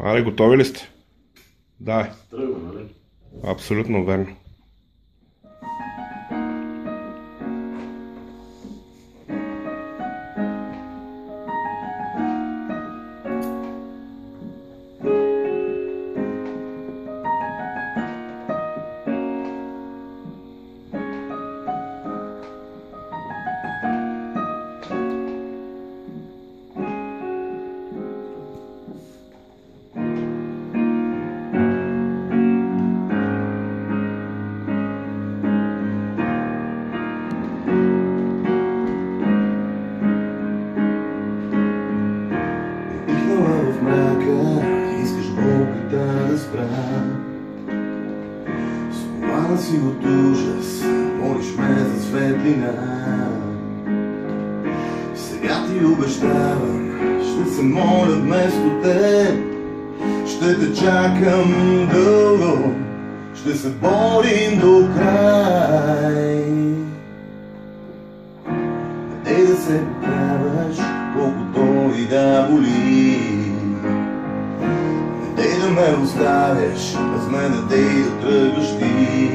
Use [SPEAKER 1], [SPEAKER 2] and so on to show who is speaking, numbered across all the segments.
[SPEAKER 1] Аре, готови ли сте? Да.
[SPEAKER 2] Тръгва, нали?
[SPEAKER 1] Абсолютно верно.
[SPEAKER 2] В мрака искаш болката да спра. Скована си от ужас, молиш ме за светлина. Сега ти обещавам, ще се моля вместо теб. Ще те чакам дълго, ще се борим до край. Недей да се поправяш, колкото и да боли. Недей да ме оставяш, без мен недей да тръгваш ти.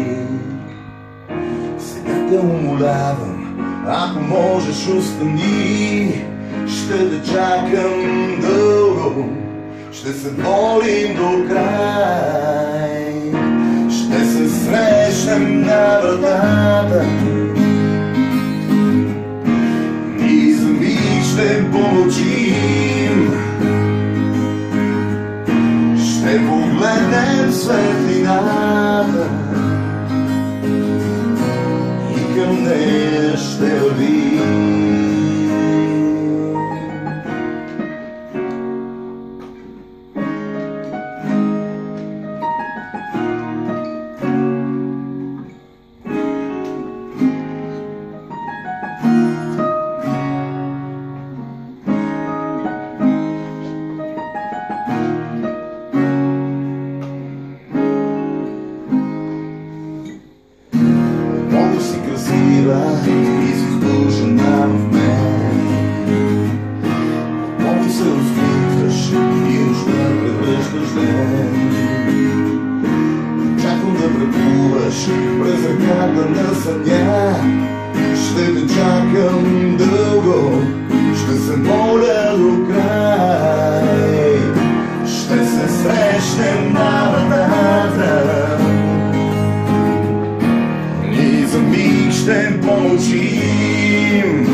[SPEAKER 2] Сега те умолявам, ако можеш остани. Ще те чакам дълго, ще се борим до край. Ще се срещнем на вратата и за миг ще помълчим. Ще погледнем светлината и към нея ще вървим. И си вдушена в мен. Отново се усмихваш и нощта превръщаш ден. Чакам да преплуваш през ръката на съдня. Ще те чакам дълго, ще се моля до край. Ще се срещнем на вратата и за миг ще помълчим.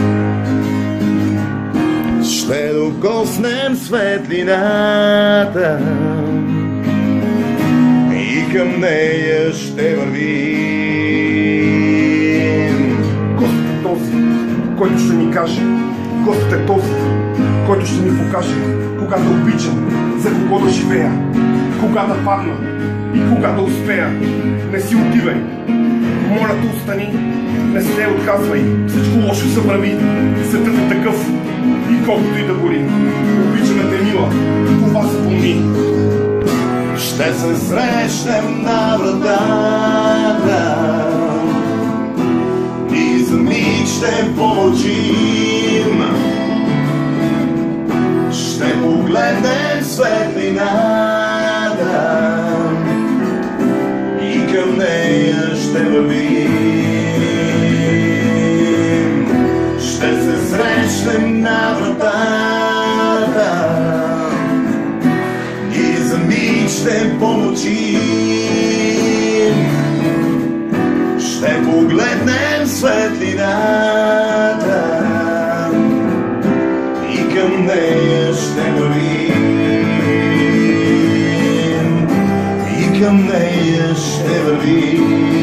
[SPEAKER 2] Ще докоснем светлината и към нея ще вървим.
[SPEAKER 3] Господ е този, който ще ни каже. Господ е този, който ще ни покаже кога да обичам, за кого да живея, кога да падна и кога да успея. Не си отивай, моля те остани, не се отказвай, всичко лошо събрави, светът е такъв и колкото и да гори. Обичаме те, мила, това запомни.
[SPEAKER 2] Ще се срещнем на вратата и за миг ще помълчим. Ще погледнем светлината и към нея ще вървим. Ще се срещнем на вратата и за миг ще помълчим. Ще погледнем светлината и към нея ще вървим. И към нея ще вървим.